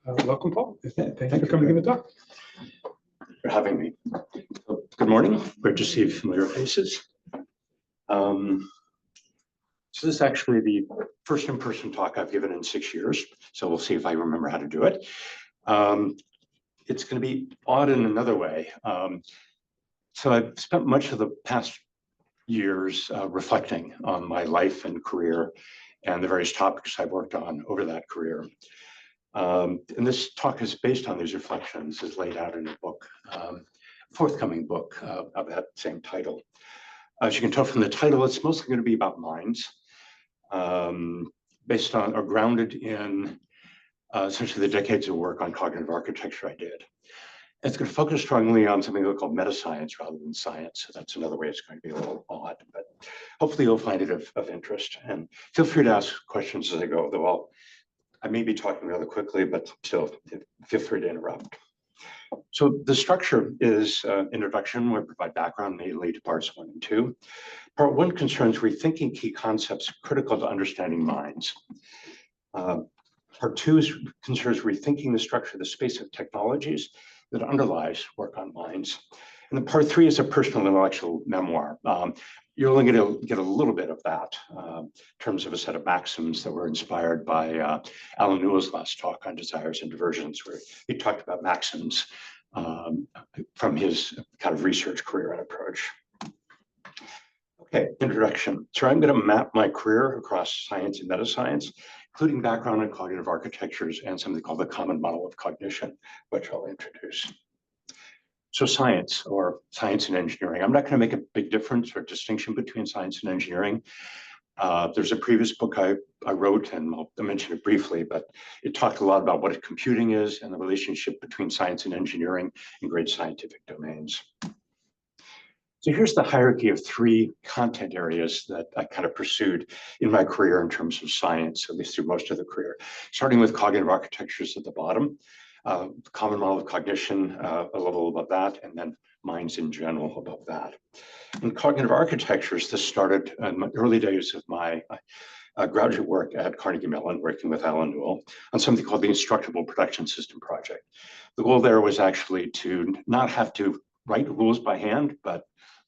Welcome, Paul. Thank you for coming to give a talk. For having me. Good morning. Great to see familiar faces. So this is actually the first in-person talk I've given in 6 years. So we'll see if I remember how to do it. It's going to be odd in another way. So I've spent much of the past years reflecting on my life and career and the various topics I've worked on over that career. And this talk is based on these reflections, is laid out in a book, forthcoming book of that same title. As you can tell from the title, it's mostly going to be about minds, based on or grounded in essentially the decades of work on cognitive architecture I did. It's going to focus strongly on something called meta-science rather than science. So that's another way it's going to be a little odd, but hopefully you'll find it of interest. And feel free to ask questions as I go, though I may be talking rather quickly, but still feel free to interrupt. So the structure is introduction, where I provide background mainly to parts 1 and 2. Part 1 concerns rethinking key concepts critical to understanding minds. Part 2 concerns rethinking the structure of the space of technologies that underlies work on minds. And then part 3 is a personal intellectual memoir. You're only going to get a little bit of that in terms of a set of maxims that were inspired by Alan Newell's last talk on desires and diversions, where he talked about maxims from his kind of research career and approach. Okay, introduction. So I'm going to map my career across science and meta-science, including background in cognitive architectures and something called the common model of cognition, which I'll introduce. So science, or science and engineering. I'm not going to make a big difference or distinction between science and engineering. There's a previous book I wrote, and I'll mention it briefly, but it talked a lot about what computing is and the relationship between science and engineering in great scientific domains. So here's the hierarchy of 3 content areas that I kind of pursued in my career in terms of science, at least through most of the career, starting with cognitive architectures at the bottom, common model of cognition a level above that, and then minds in general above that. In cognitive architectures, this started in my early days of my graduate work at Carnegie Mellon, working with Alan Newell on something called the Instructable Production System Project. The goal there was actually to not have to write rules by hand, but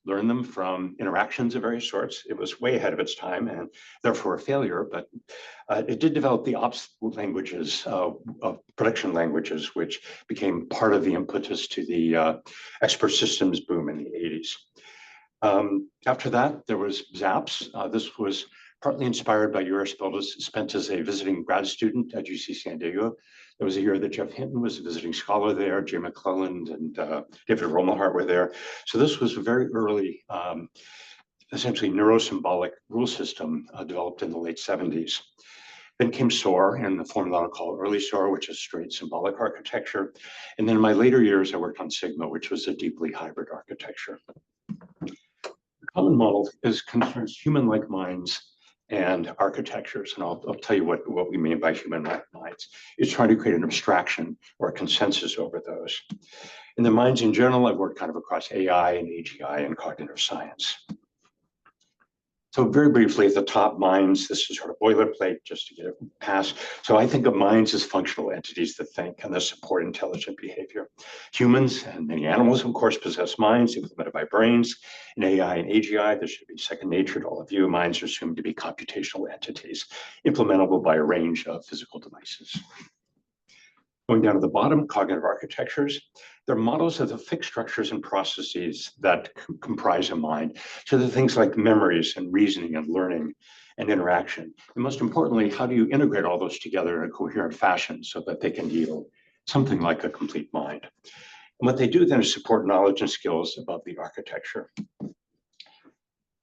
learn them from interactions of various sorts. It was way ahead of its time and therefore a failure, but it did develop the ops languages of production languages, which became part of the impetus to the expert systems boom in the 80s. After that, there was Xaps. This was partly inspired by years spent as a visiting grad student at UC San Diego. There was a year that Jeff Hinton was a visiting scholar there, Jay McClelland and David Romelhart were there. So this was a very early, essentially neurosymbolic rule system developed in the late 70s. Then came Soar in the form that I'll call early Soar, which is straight symbolic architecture. And then in my later years, I worked on Sigma, which was a deeply hybrid architecture. The common model concerns human-like minds and architectures, and I'll tell you what we mean by human-like minds. It's trying to create an abstraction or a consensus over those. In the minds in general, I've worked kind of across AI and AGI and cognitive science. So very briefly at the top, minds, this is sort of boilerplate just to get it past. So I think of minds as functional entities that think and that support intelligent behavior. Humans and many animals, of course, possess minds implemented by brains. In AI and AGI, this should be second nature to all of you. Minds are assumed to be computational entities implementable by a range of physical devices. Going down to the bottom, cognitive architectures. They're models of the fixed structures and processes that comprise a mind. So the things like memories and reasoning and learning and interaction. And most importantly, how do you integrate all those together in a coherent fashion so that they can yield something like a complete mind? And what they do then is support knowledge and skills above the architecture.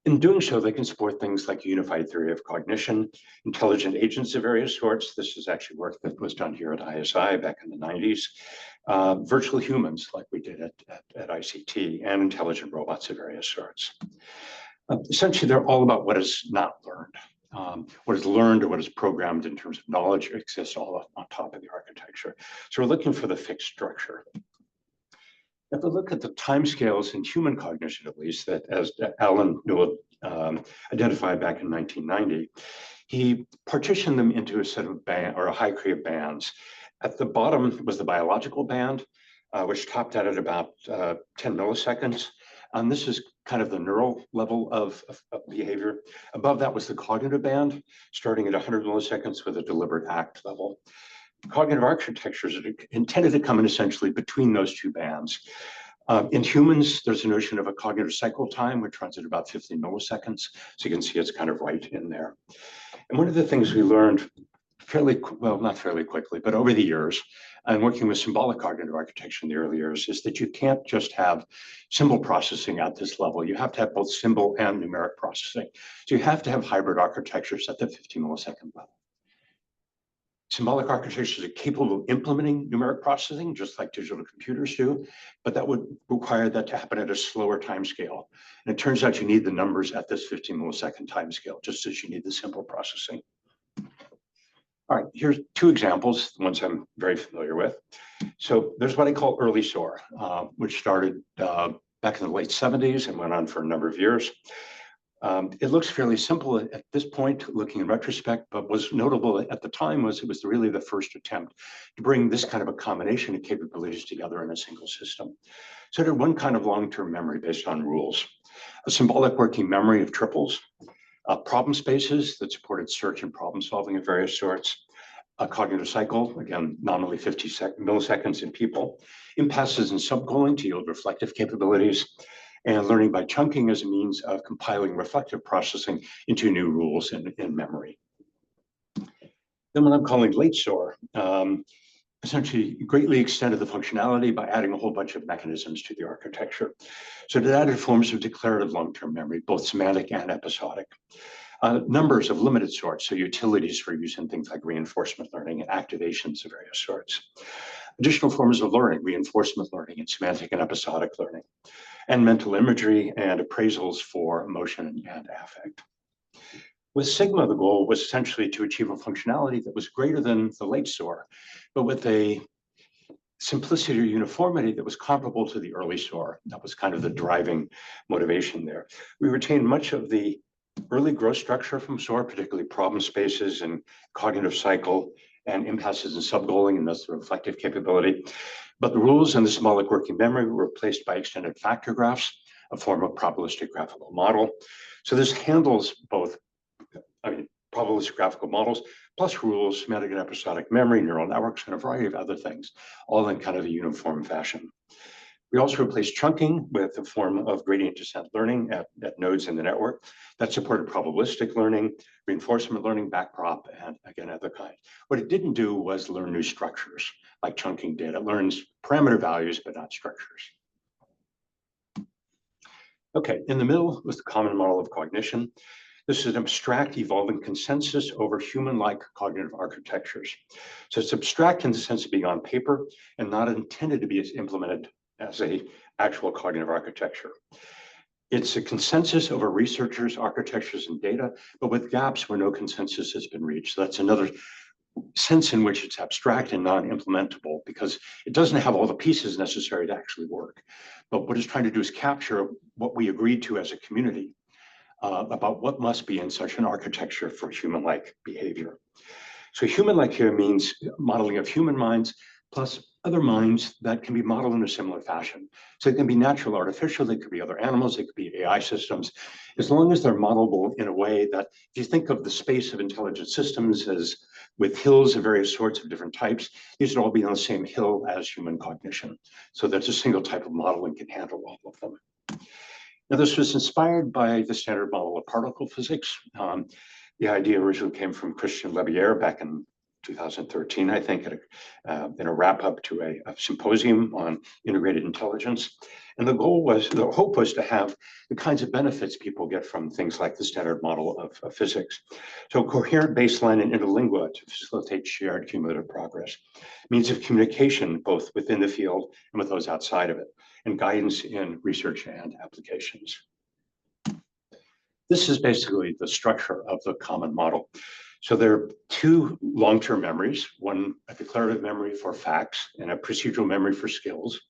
In doing so, they can support things like a unified theory of cognition, intelligent agents of various sorts. This is actually work that was done here at ISI back in the 90s. Virtual humans, like we did at ICT, and intelligent robots of various sorts. Essentially, they're all about what is not learned. What is learned or what is programmed in terms of knowledge exists all on top of the architecture. So we're looking for the fixed structure. If we look at the timescales in human cognition, at least, that as Alan Newell identified back in 1990, he partitioned them into a set of a hierarchy of bands. At the bottom was the biological band, which topped out at about 10 milliseconds. And this is kind of the neural level of behavior. Above that was the cognitive band, starting at 100 milliseconds with a deliberate act level. Cognitive architectures are intended to come in essentially between those two bands. In humans, there's a notion of a cognitive cycle time, which runs at about 15 milliseconds. So you can see it's kind of right in there. And one of the things we learned not fairly quickly, but over the years, and working with symbolic cognitive architecture in the early years, is that you can't just have symbol processing at this level. You have to have both symbol and numeric processing. So you have to have hybrid architectures at the 50 millisecond level. Symbolic architectures are capable of implementing numeric processing, just like digital computers do, but that would require that to happen at a slower time scale. And it turns out you need the numbers at this 15 millisecond time scale, just as you need the symbol processing. All right, here's two examples, the ones I'm very familiar with. So there's what I call early Soar, which started back in the late 70s and went on for a number of years. It looks fairly simple at this point, looking in retrospect, but was notable at the time was it was really the first attempt to bring this kind of a combination of capabilities together in a single system. So it had one kind of long-term memory based on rules, a symbolic working memory of triples, problem spaces that supported search and problem solving of various sorts, a cognitive cycle, again, nominally 50 milliseconds in people, impasses and subgoaling to yield reflective capabilities, and learning by chunking as a means of compiling reflective processing into new rules in memory. Then what I'm calling late Soar, essentially greatly extended the functionality by adding a whole bunch of mechanisms to the architecture. So it added forms of declarative long-term memory, both semantic and episodic. Numbers of limited sorts, so utilities for use in things like reinforcement learning and activations of various sorts. Additional forms of learning, reinforcement learning and semantic and episodic learning, and mental imagery and appraisals for emotion and affect. With Sigma, the goal was essentially to achieve a functionality that was greater than the late Soar, but with a simplicity or uniformity that was comparable to the early Soar. That was kind of the driving motivation there. We retained much of the early growth structure from Soar, particularly problem spaces and cognitive cycle and impasses and subgoaling, and thus the reflective capability. But the rules and the symbolic working memory were replaced by extended factor graphs, a form of probabilistic graphical model. So this handles both, probabilistic graphical models, plus rules, semantic and episodic memory, neural networks, and a variety of other things, all in kind of a uniform fashion. We also replaced chunking with a form of gradient descent learning at nodes in the network that supported probabilistic learning, reinforcement learning, backprop, and again, other kinds. What it didn't do was learn new structures like chunking did. It learns parameter values, but not structures. Okay, in the middle was the common model of cognition. This is an abstract evolving consensus over human-like cognitive architectures. So it's abstract in the sense of being on paper and not intended to be implemented as a actual cognitive architecture. It's a consensus over researchers, architectures, and data, but with gaps where no consensus has been reached. So that's another sense in which it's abstract and non-implementable because it doesn't have all the pieces necessary to actually work. But what it's trying to do is capture what we agreed to as a community about what must be in such an architecture for human-like behavior. So human-like here means modeling of human minds plus other minds that can be modeled in a similar fashion. So it can be natural, artificial, they could be other animals, they could be AI systems, as long as they're modelable in a way that, if you think of the space of intelligent systems as with hills of various sorts of different types, these would all be on the same hill as human cognition. So that's a single type of modeling can handle all of them. Now, this was inspired by the standard model of particle physics. The idea originally came from Christian Lebier back in 2013, I think, in a wrap-up to a symposium on integrated intelligence. And the hope was to have the kinds of benefits people get from things like the standard model of physics. So coherent baseline and interlingua to facilitate shared cumulative progress, means of communication both within the field and with those outside of it, and guidance in research and applications. This is basically the structure of the common model. So there are two long-term memories, one a declarative memory for facts and a procedural memory for skills.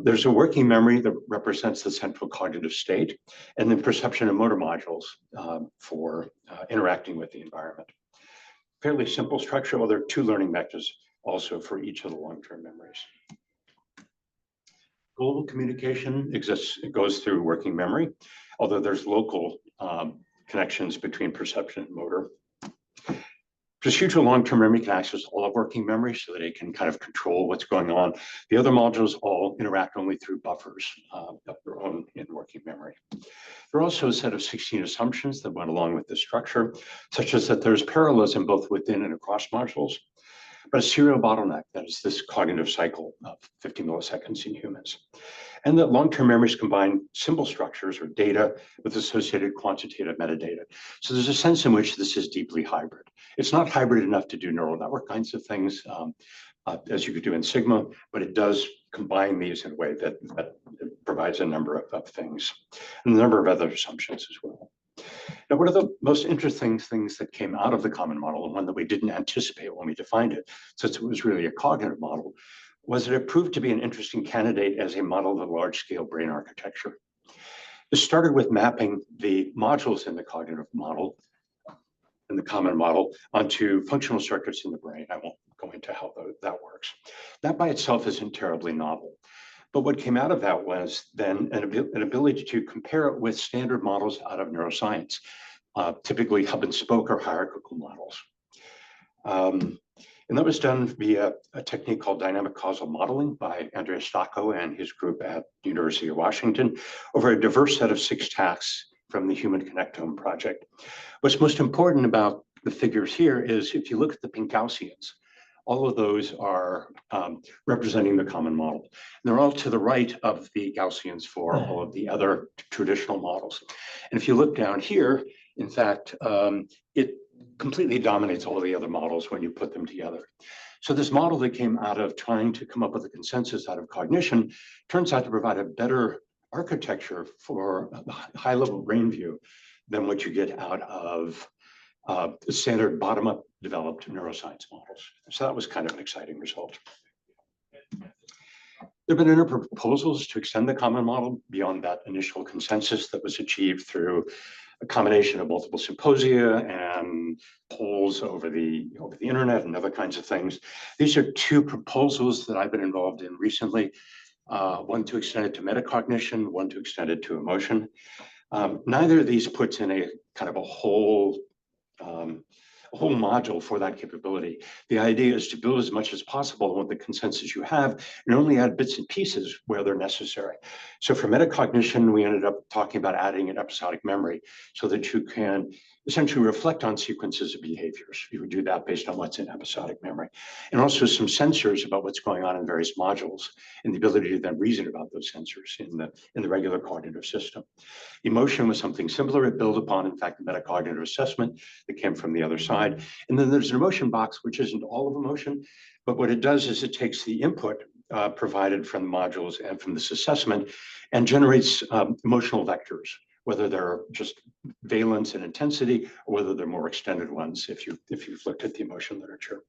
There's a working memory that represents the central cognitive state, and then perception and motor modules for interacting with the environment. Fairly simple structure, well, there are two learning vectors also for each of the long-term memories. Global communication exists, it goes through working memory, although there's local connections between perception and motor. Procedural long-term memory can access all of working memory so that it can kind of control what's going on. The other modules all interact only through buffers of their own in working memory. There are also a set of 16 assumptions that went along with this structure, such as that there's parallelism both within and across modules, but a serial bottleneck, that is this cognitive cycle of 50 milliseconds in humans. And that long-term memories combine symbol structures or data with associated quantitative metadata. So there's a sense in which this is deeply hybrid. It's not hybrid enough to do neural network kinds of things, as you could do in Sigma, but it does combine these in a way that provides a number of things, and a number of other assumptions as well. Now, one of the most interesting things that came out of the common model, and one that we didn't anticipate when we defined it, since it was really a cognitive model, was that it proved to be an interesting candidate as a model of a large-scale brain architecture. This started with mapping the modules in the cognitive model, in the common model, onto functional circuits in the brain. I won't go into how that works. That by itself isn't terribly novel. But what came out of that was then an ability to compare it with standard models out of neuroscience, typically hub and spoke or hierarchical models. And that was done via a technique called dynamic causal modeling by Andrea Stocco and his group at the University of Washington over a diverse set of 6 tasks from the Human Connectome project. What's most important about the figures here is if you look at the pink Gaussians, all of those are representing the common model. And they're all to the right of the Gaussians for all of the other traditional models. And if you look down here, in fact, it completely dominates all the other models when you put them together. So this model that came out of trying to come up with a consensus out of cognition turns out to provide a better architecture for a high-level brain view than what you get out of the standard bottom-up developed neuroscience models. So that was kind of an exciting result. There have been a number of proposals to extend the common model beyond that initial consensus that was achieved through a combination of multiple symposia and polls over the internet and other kinds of things. These are 2 proposals that I've been involved in recently. One to extend it to metacognition, one to extend it to emotion. Neither of these puts in a kind of a whole module for that capability. The idea is to build as much as possible with the consensus you have and only add bits and pieces where they're necessary. So for metacognition, we ended up talking about adding an episodic memory so that you can essentially reflect on sequences of behaviors. You would do that based on what's in episodic memory. And also some sensors about what's going on in various modules and the ability to then reason about those sensors in the regular cognitive system. Emotion was something similar. It built upon, in fact, the metacognitive assessment that came from the other side. And then there's an emotion box, which isn't all of emotion, but what it does is it takes the input provided from the modules and from this assessment and generates emotional vectors, whether they're just valence and intensity, or whether they're more extended ones if you've looked at the emotion literature.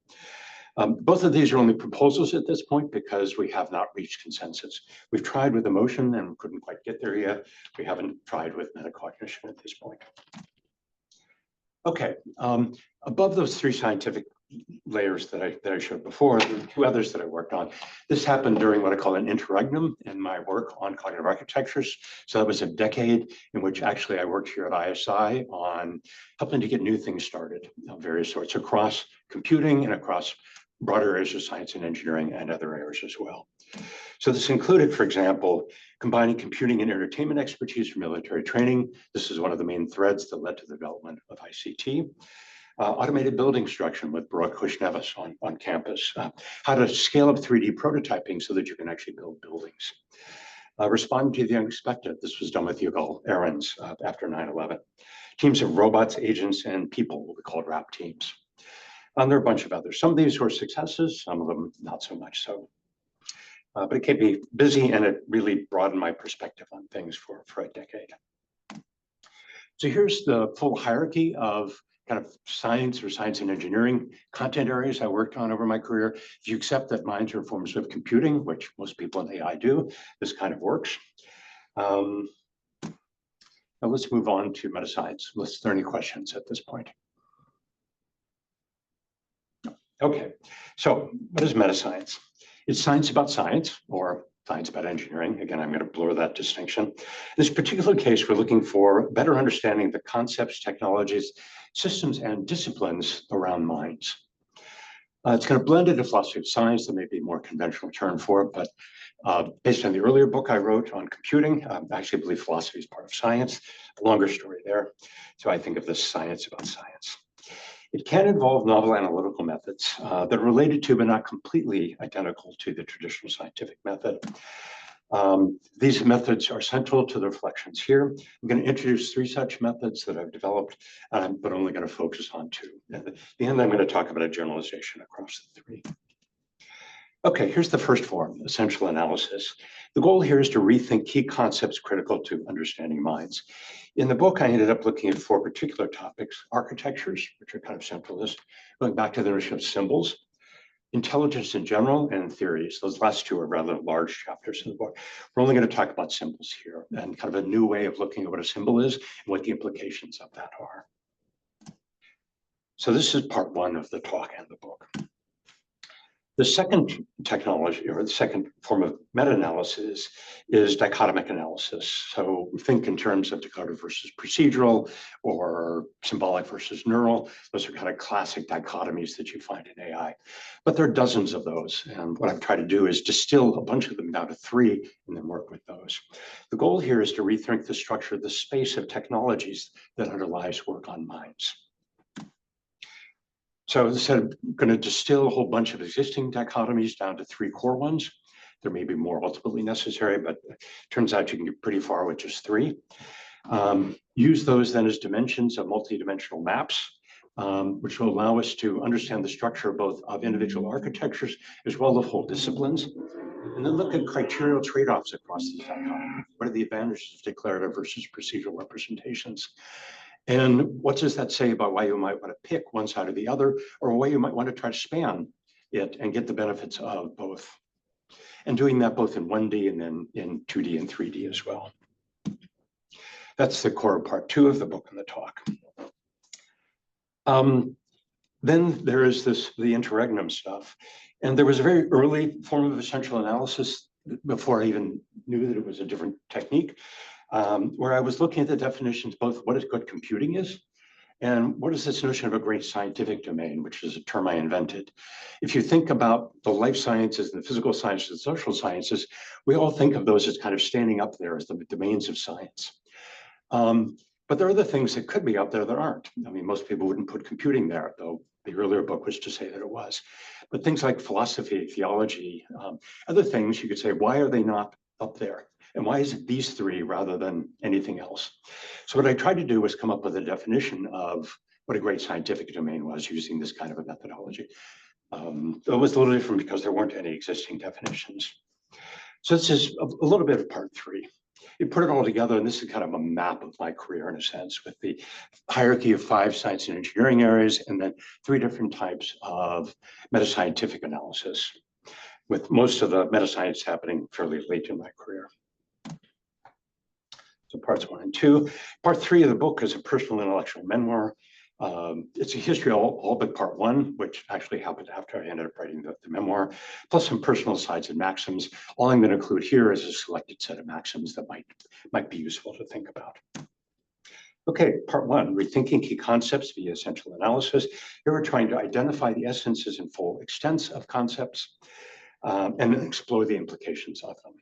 Both of these are only proposals at this point because we have not reached consensus. We've tried with emotion and couldn't quite get there yet. We haven't tried with metacognition at this point. Okay, above those 3 scientific layers that I showed before, there were 2 others that I worked on. This happened during what I call an interregnum in my work on cognitive architectures. So that was a decade in which actually I worked here at ISI on helping to get new things started of various sorts across computing and across broader areas of science and engineering and other areas as well. So this included, for example, combining computing and entertainment expertise for military training. This is one of the main threads that led to the development of ICT. Automated building instruction with Baruch Hushnevis on campus. How to scale up 3D prototyping so that you can actually build buildings. Responding to the unexpected. This was done with Yuval Ahrens after 9/11. Teams of robots, agents, and people, what we call RAP teams. And there are a bunch of others. Some of these were successes, some of them not so much so. But it kept me busy and it really broadened my perspective on things for a decade. So here's the full hierarchy of kind of science or science and engineering content areas I worked on over my career. If you accept that mine are forms of computing, which most people in AI do, this kind of works. Now let's move on to meta-science. Unless there are any questions at this point. Okay, so what is meta-science? It's science about science, or science about engineering. Again, I'm going to blur that distinction. In this particular case, we're looking for better understanding of the concepts, technologies, systems, and disciplines around minds. It's going to blend into philosophy of science. There may be a more conventional term for it, but based on the earlier book I wrote on computing, I actually believe philosophy is part of science. A longer story there. So I think of this science about science. It can involve novel analytical methods that are related to, but not completely identical to, the traditional scientific method. These methods are central to the reflections here. I'm going to introduce 3 such methods that I've developed, but only going to focus on 2. At the end, I'm going to talk about a generalization across the 3. Okay, here's the first form, essential analysis. The goal here is to rethink key concepts critical to understanding minds. In the book, I ended up looking at 4 particular topics: architectures, which are kind of centralist, going back to the notion of symbols, intelligence in general, and theories. Those last 2 are rather large chapters in the book. We're only going to talk about symbols here, and kind of a new way of looking at what a symbol is and what the implications of that are. So this is part 1 of the talk and the book. The second technology, or the second form of meta-analysis, is dichotomic analysis. So think in terms of declarative versus procedural, or symbolic versus neural. Those are kind of classic dichotomies that you find in AI. But there are dozens of those. And what I've tried to do is distill a bunch of them down to 3 and then work with those. The goal here is to rethink the structure of the space of technologies that underlies work on minds. So as I said, I'm going to distill a whole bunch of existing dichotomies down to 3 core ones. There may be more ultimately necessary, but it turns out you can get pretty far with just 3. Use those then as dimensions of multidimensional maps, which will allow us to understand the structure both of individual architectures as well as whole disciplines. And then look at criterial tradeoffs across these dichotomies. What are the advantages of declarative versus procedural representations? And what does that say about why you might want to pick one side or the other, or why you might want to try to span it and get the benefits of both? And doing that both in 1D and then in 2D and 3D as well. That's the core of part 2 of the book and the talk. Then there is the interregnum stuff. And there was a very early form of essential analysis before I even knew that it was a different technique, where I was looking at the definitions, both what good computing is, and what is this notion of a great scientific domain, which is a term I invented. If you think about the life sciences and the physical sciences and social sciences, we all think of those as kind of standing up there as the domains of science. But there are other things that could be up there that aren't. I mean, most people wouldn't put computing there, though the earlier book was to say that it was. But things like philosophy, theology, other things you could say, why are they not up there? And why is it these 3 rather than anything else? So what I tried to do was come up with a definition of what a great scientific domain was using this kind of a methodology. It was a little different because there weren't any existing definitions. So this is a little bit of part 3. You put it all together, and this is kind of a map of my career in a sense, with the hierarchy of 5 science and engineering areas, and then 3 different types of metascientific analysis, with most of the metascience happening fairly late in my career. So parts 1 and 2. Part 3 of the book is a personal intellectual memoir. It's a history all but part 1, which actually happened after I ended up writing the memoir, plus some personal sides and maxims. All I'm going to include here is a selected set of maxims that might be useful to think about. Okay, part 1, rethinking key concepts via essential analysis. Here we're trying to identify the essences and full extents of concepts and explore the implications of them.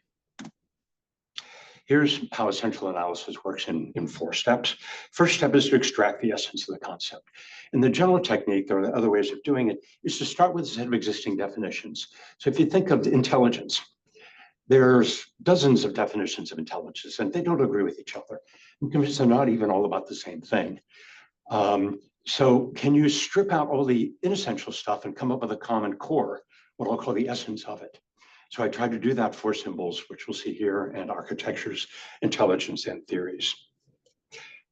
Here's how essential analysis works in 4 steps. First step is to extract the essence of the concept. In the general technique, there are other ways of doing it, is to start with a set of existing definitions. So if you think of intelligence, there's dozens of definitions of intelligence, and they don't agree with each other. I'm convinced they're not even all about the same thing. So can you strip out all the inessential stuff and come up with a common core, what I'll call the essence of it? So I tried to do that for symbols, which we'll see here, and architectures, intelligence, and theories.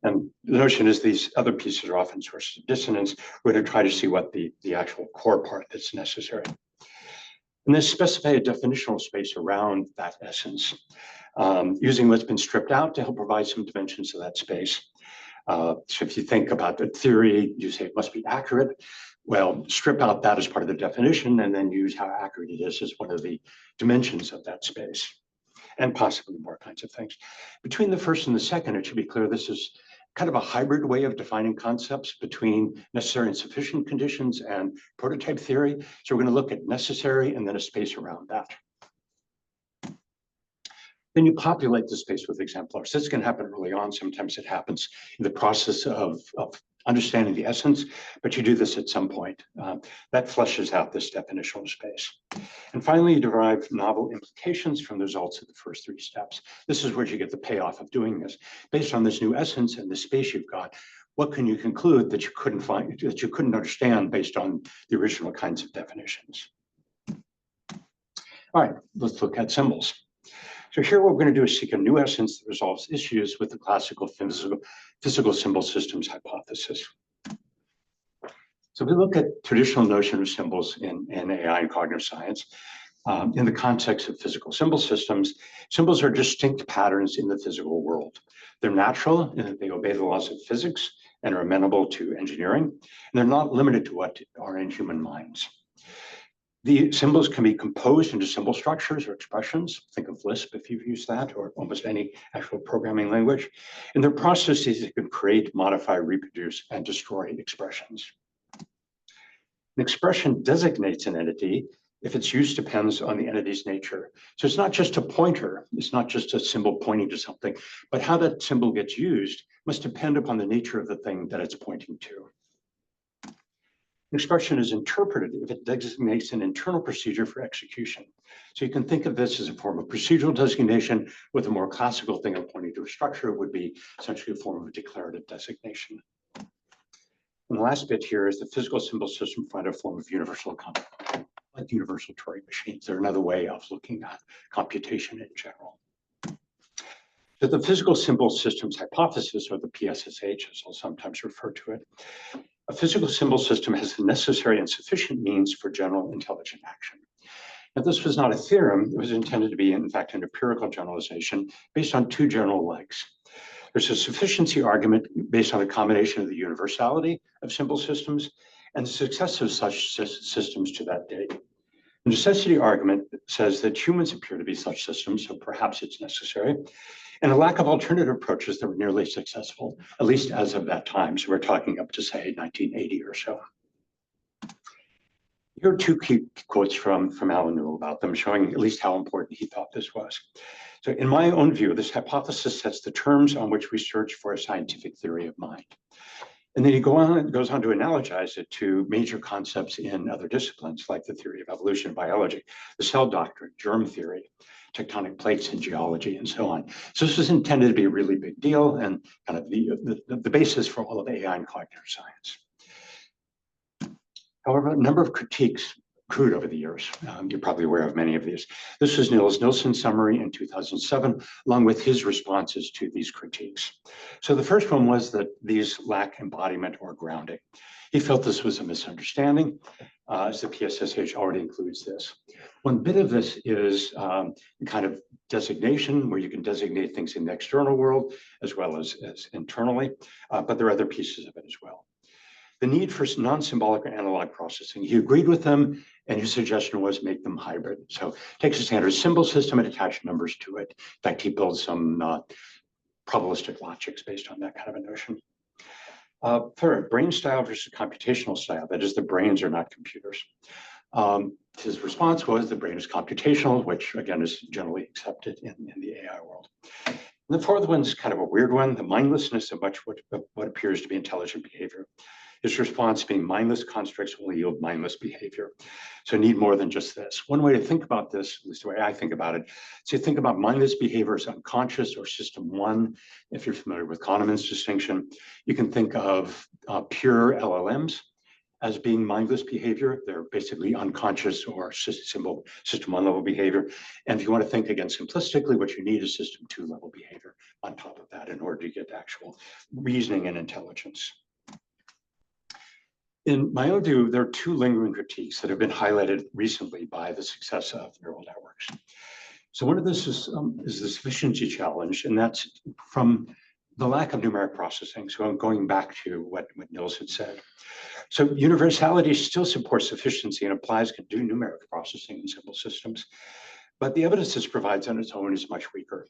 And the notion is these other pieces are often sources of dissonance. We're going to try to see what the actual core part that's necessary. And then specify a definitional space around that essence, using what's been stripped out to help provide some dimensions of that space. So if you think about the theory, you say it must be accurate. Well, strip out that as part of the definition and then use how accurate it is as one of the dimensions of that space, and possibly more kinds of things. Between the first and the second, it should be clear this is kind of a hybrid way of defining concepts between necessary and sufficient conditions and prototype theory. So we're going to look at necessary and then a space around that. Then you populate the space with exemplars. This can happen early on. Sometimes it happens in the process of understanding the essence, but you do this at some point. That fleshes out this definitional space. And finally, you derive novel implications from the results of the first three steps. This is where you get the payoff of doing this. Based on this new essence and the space you've got, what can you conclude that you couldn't find, that you couldn't understand based on the original kinds of definitions? All right, let's look at symbols. So here what we're going to do is seek a new essence that resolves issues with the classical physical symbol systems hypothesis. So we look at traditional notion of symbols in AI and cognitive science. In the context of physical symbol systems, symbols are distinct patterns in the physical world. They're natural in that they obey the laws of physics and are amenable to engineering, and they're not limited to what are in human minds. The symbols can be composed into symbol structures or expressions. Think of Lisp if you've used that, or almost any actual programming language. And they're processes that can create, modify, reproduce, and destroy expressions. An expression designates an entity if its use depends on the entity's nature. So it's not just a pointer, it's not just a symbol pointing to something, but how that symbol gets used must depend upon the nature of the thing that it's pointing to. An expression is interpreted if it designates an internal procedure for execution. So you can think of this as a form of procedural designation, with a more classical thing of pointing to a structure would be essentially a form of a declarative designation. And the last bit here is the physical symbol system find a form of universal computation, like universal Turing machines. They're another way of looking at computation in general. So the physical symbol systems hypothesis, or the PSSH, as I'll sometimes refer to it, a physical symbol system has the necessary and sufficient means for general intelligent action. Now, this was not a theorem. It was intended to be, in fact, an empirical generalization based on two general legs. There's a sufficiency argument based on a combination of the universality of symbol systems and the success of such systems to that date. The necessity argument says that humans appear to be such systems, so perhaps it's necessary, and a lack of alternative approaches that were nearly successful, at least as of that time. So we're talking up to, say, 1980 or so. Here are two key quotes from Alan Newell about them, showing at least how important he thought this was. So in my own view, this hypothesis sets the terms on which we search for a scientific theory of mind. And then he goes on to analogize it to major concepts in other disciplines, like the theory of evolution, biology, the cell doctrine, germ theory, tectonic plates in geology, and so on. So this was intended to be a really big deal and kind of the basis for all of AI and cognitive science. However, a number of critiques accrued over the years. You're probably aware of many of these. This was Niels Nilsson's summary in 2007, along with his responses to these critiques. So the first one was that these lack embodiment or grounding. He felt this was a misunderstanding, as the PSSH already includes this. One bit of this is kind of designation, where you can designate things in the external world as well as internally, but there are other pieces of it as well. The need for non-symbolic or analog processing. He agreed with them, and his suggestion was make them hybrid. So takes a standard symbol system and attach numbers to it. In fact, he builds some probabilistic logics based on that kind of a notion. Third, brain style versus computational style. That is, the brains are not computers. His response was the brain is computational, which again is generally accepted in the AI world. And the fourth one is kind of a weird one, the mindlessness of much what appears to be intelligent behavior. His response being mindless constructs only yield mindless behavior. So need more than just this. One way to think about this, at least the way I think about it, is you think about mindless behavior as unconscious or system one. If you're familiar with Kahneman's distinction, you can think of pure LLMs as being mindless behavior. They're basically unconscious or system one level behavior. And if you want to think again simplistically, what you need is system two level behavior on top of that in order to get actual reasoning and intelligence. In my own view, there are two lingering critiques that have been highlighted recently by the success of neural networks. So one of this is the sufficiency challenge, and that's from the lack of numeric processing. So I'm going back to what Niels had said. So universality still supports sufficiency, and applies can do numeric processing in simple systems. But the evidence this provides on its own is much weaker.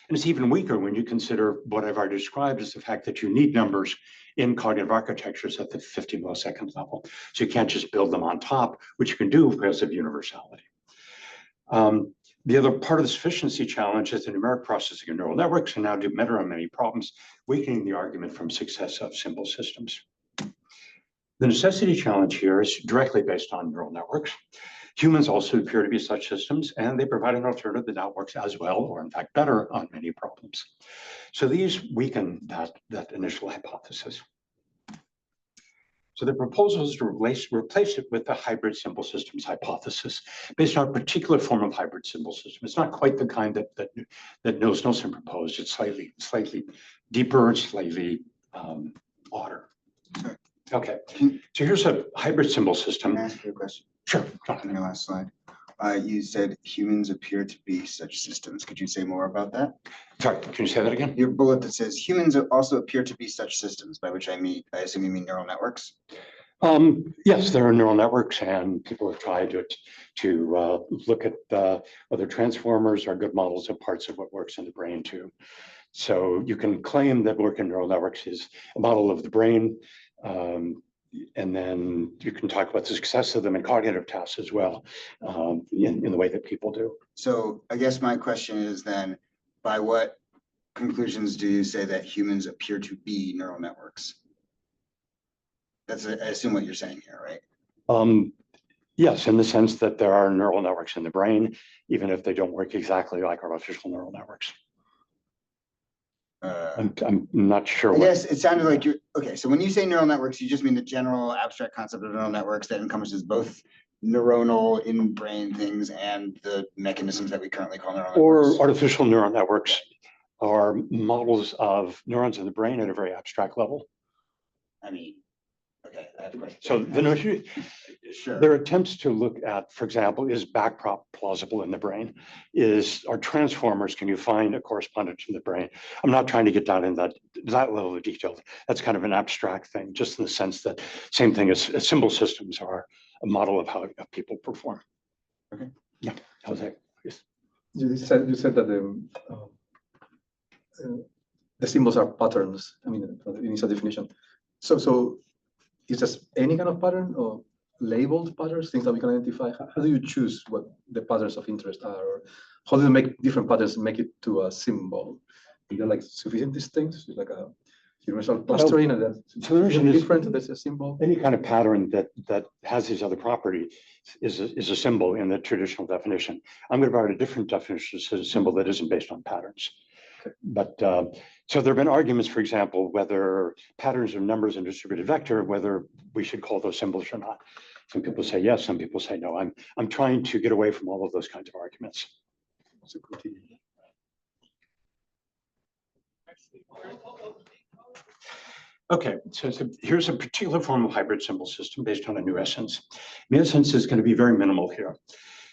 And it's even weaker when you consider what I've already described as the fact that you need numbers in cognitive architectures at the 50 millisecond level. So you can't just build them on top, which you can do because of universality. The other part of the sufficiency challenge is the numeric processing of neural networks can now do better on many problems, weakening the argument from success of simple systems. The necessity challenge here is directly based on neural networks. Humans also appear to be such systems, and they provide an alternative that now works as well, or in fact better, on many problems. So these weaken that initial hypothesis. So the proposal is to replace it with the hybrid simple systems hypothesis, based on a particular form of hybrid simple system. It's not quite the kind that Niels-Nielsen proposed. It's slightly deeper and slightly odder. Okay, so here's a hybrid symbol system. Can I ask you a question? Sure. On your last slide, you said humans appear to be such systems. Could you say more about that? Sorry, can you say that again? Your bullet that says humans also appear to be such systems, by which I assume you mean neural networks. Yes, there are neural networks, and people have tried to look at whether transformers are good models of parts of what works in the brain too. So you can claim that working neural networks is a model of the brain, and then you can talk about the success of them in cognitive tasks as well, in the way that people do. So I guess my question is then, by what conclusions do you say that humans appear to be neural networks? That's, I assume, what you're saying here, right? Yes, in the sense that there are neural networks in the brain, even if they don't work exactly like artificial neural networks. I'm not sure. I guess it sounded like you're, okay, so when you say neural networks, you just mean the general abstract concept of neural networks that encompasses both neuronal in-brain things and the mechanisms that we currently call neural networks. Or artificial neural networks are models of neurons in the brain at a very abstract level. I mean, okay, I have a question. So the notion, Sure. there are attempts to look at, for example, is backprop plausible in the brain? Are transformers, can you find a correspondence in the brain? I'm not trying to get down in that level of detail. That's kind of an abstract thing, just in the sense that same thing as symbol systems are a model of how people perform. Okay. Yeah, how's that? Yes. You said that the symbols are patterns. I mean, initial definition. So is just any kind of pattern or labeled patterns, things that we can identify? How do you choose what the patterns of interest are, or how do you make different patterns make it to a symbol? Is there like sufficient distincts, like a universal clustering, and then different that's a symbol? Any kind of pattern that has these other properties is a symbol in the traditional definition. I'm going to provide a different definition as a symbol that isn't based on patterns. Okay. But so there have been arguments, for example, whether patterns of numbers in distributed vector, whether we should call those symbols or not. Some people say yes, some people say no. I'm trying to get away from all of those kinds of arguments. So continue. Okay, so here's a particular form of hybrid symbol system based on a new essence. The essence is going to be very minimal here.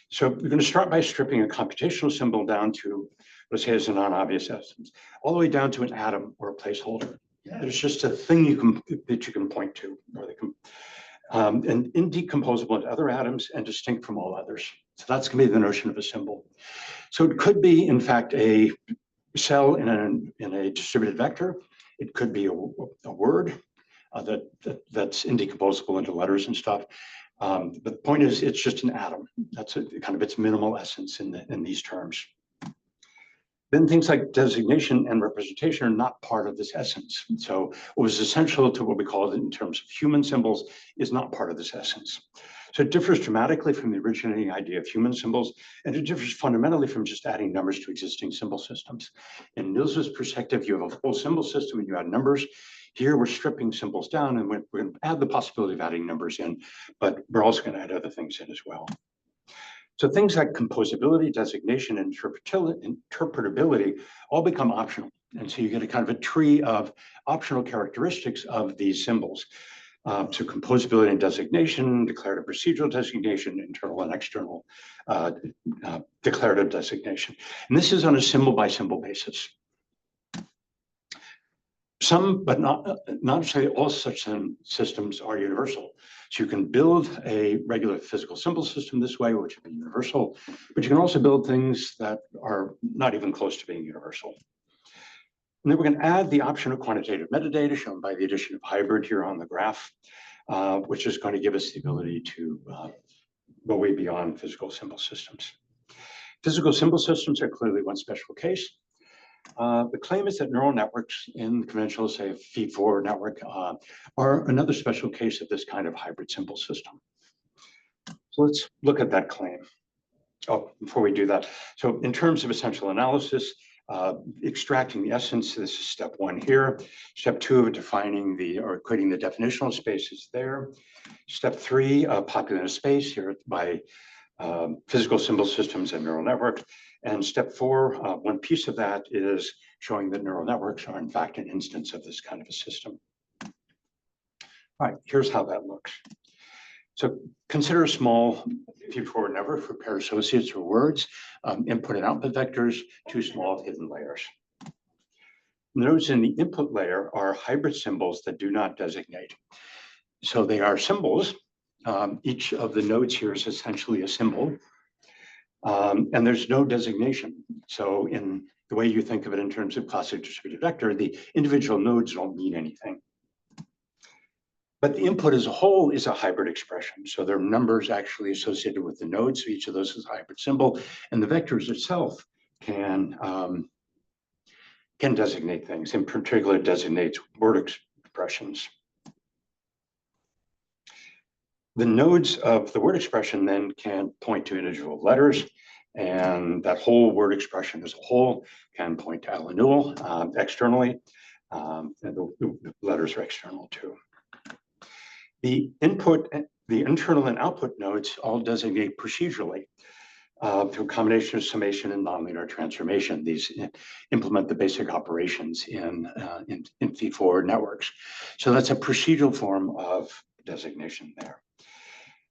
So we're going to start by stripping a computational symbol down to, let's say, it's a non-obvious essence, all the way down to an atom or a placeholder. It's just a thing that you can point to, or they can, and indecomposable into other atoms and distinct from all others. So that's going to be the notion of a symbol. So it could be, in fact, a cell in a distributed vector. It could be a word that's indecomposable into letters and stuff. But the point is, it's just an atom. That's kind of its minimal essence in these terms. Then things like designation and representation are not part of this essence. So what was essential to what we call it in terms of human symbols is not part of this essence. So it differs dramatically from the originating idea of human symbols, and it differs fundamentally from just adding numbers to existing symbol systems. In Niels's perspective, you have a full symbol system and you add numbers. Here we're stripping symbols down, and we're going to add the possibility of adding numbers in, but we're also going to add other things in as well. So things like composability, designation, and interpretability all become optional. And so you get a kind of a tree of optional characteristics of these symbols. So composability and designation, declarative procedural designation, internal and external declarative designation. And this is on a symbol by symbol basis. Some, but not necessarily all such systems are universal. So you can build a regular physical symbol system this way, which would be universal, but you can also build things that are not even close to being universal. And then we're going to add the option of quantitative metadata shown by the addition of hybrid here on the graph, which is going to give us the ability to go way beyond physical symbol systems. Physical symbol systems are clearly one special case. The claim is that neural networks in conventional, say, feed-forward network are another special case of this kind of hybrid symbol system. So let's look at that claim. Oh, before we do that, so in terms of essential analysis, extracting the essence, this is step one here. Step two of defining or creating the definitional spaces there. Step three, populating a space here by physical symbol systems and neural networks. And step four, one piece of that is showing that neural networks are in fact an instance of this kind of a system. All right, here's how that looks. So consider a small feed-forward network for paired associates or words, input and output vectors, two small hidden layers. Nodes in the input layer are hybrid symbols that do not designate. So they are symbols. Each of the nodes here is essentially a symbol. And there's no designation. So in the way you think of it in terms of classic distributed vector, the individual nodes don't mean anything. But the input as a whole is a hybrid expression. So there are numbers actually associated with the nodes. So each of those is a hybrid symbol. And the vectors itself can designate things. In particular, it designates word expressions. The nodes of the word expression then can point to individual letters, and that whole word expression as a whole can point to Alanul externally, and the letters are external too. The input, the internal and output nodes all designate procedurally through a combination of summation and nonlinear transformation. These implement the basic operations in feed-forward networks. So that's a procedural form of designation there.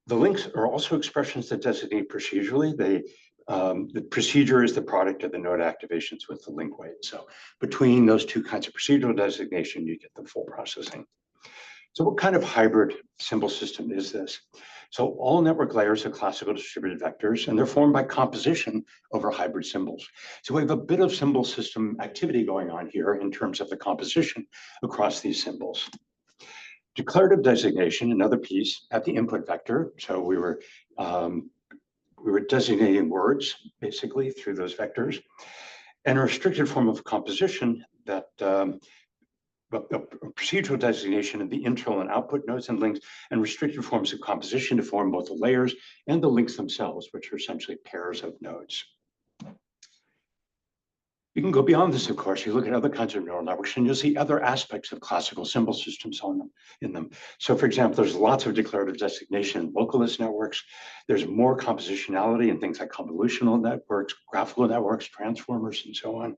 The links are also expressions that designate procedurally. The procedure is the product of the node activations with the link weight. So between those two kinds of procedural designation, you get the full processing. So what kind of hybrid symbol system is this? So all network layers are classical distributed vectors, and they're formed by composition over hybrid symbols. So we have a bit of symbol system activity going on here in terms of the composition across these symbols. Declarative designation, another piece at the input vector. So we were designating words basically through those vectors, and a restricted form of composition that a procedural designation of the internal and output nodes and links, and restricted forms of composition to form both the layers and the links themselves, which are essentially pairs of nodes. You can go beyond this, of course. You look at other kinds of neural networks, and you'll see other aspects of classical symbol systems in them. So, for example, there's lots of declarative designation in localist networks. There's more compositionality in things like convolutional networks, graphical networks, transformers, and so on.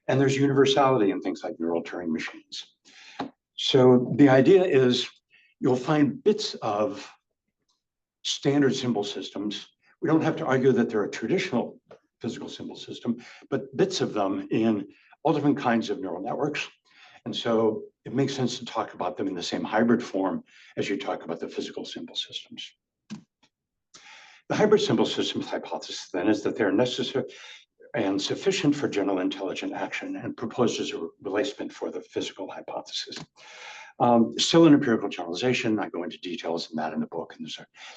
And there's universality in things like neural Turing machines. So the idea is you'll find bits of standard symbol systems. We don't have to argue that they're a traditional physical symbol system, but bits of them in all different kinds of neural networks. And so it makes sense to talk about them in the same hybrid form as you talk about the physical symbol systems. The hybrid symbol systems hypothesis then is that they're necessary and sufficient for general intelligent action, and proposes a replacement for the physical hypothesis. Still an empirical generalization. I go into details in that in the book, and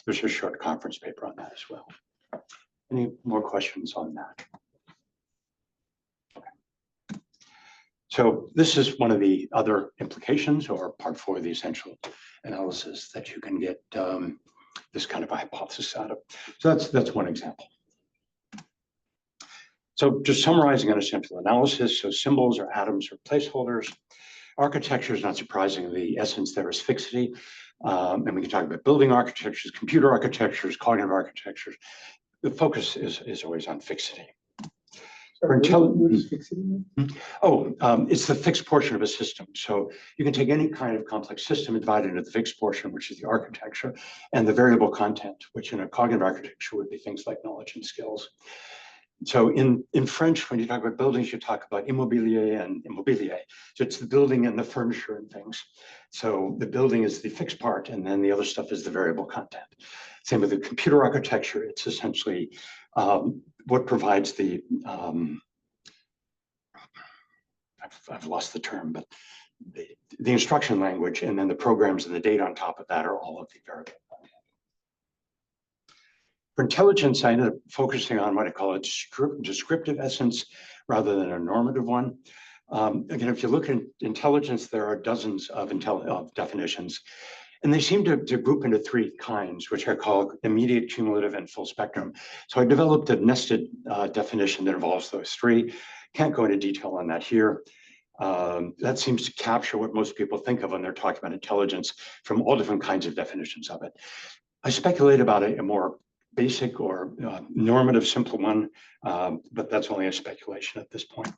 there's a short conference paper on that as well. Any more questions on that? Okay. So this is one of the other implications, or part 4 of the essential analysis, that you can get this kind of a hypothesis out of. So that's one example. So just summarizing an essential analysis, so symbols or atoms or placeholders. Architecture is not surprising. The essence there is fixity. And we can talk about building architectures, computer architectures, cognitive architectures. The focus is always on fixity. What is fixity? It's the fixed portion of a system. So you can take any kind of complex system and divide it into the fixed portion, which is the architecture, and the variable content, which in a cognitive architecture would be things like knowledge and skills. So in French, when you talk about buildings, you talk about immobilier and immobilier. So it's the building and the furniture and things. So the building is the fixed part, and then the other stuff is the variable content. Same with the computer architecture. It's essentially what provides the, I've lost the term, but the instruction language, and then the programs and the data on top of that are all of the variable content. For intelligence, I ended up focusing on what I call a descriptive essence rather than a normative one. Again, if you look at intelligence, there are dozens of definitions, and they seem to group into three kinds, which I call immediate, cumulative, and full spectrum. So I developed a nested definition that involves those three. Can't go into detail on that here. That seems to capture what most people think of when they're talking about intelligence from all different kinds of definitions of it. I speculate about a more basic or normative simple one, but that's only a speculation at this point.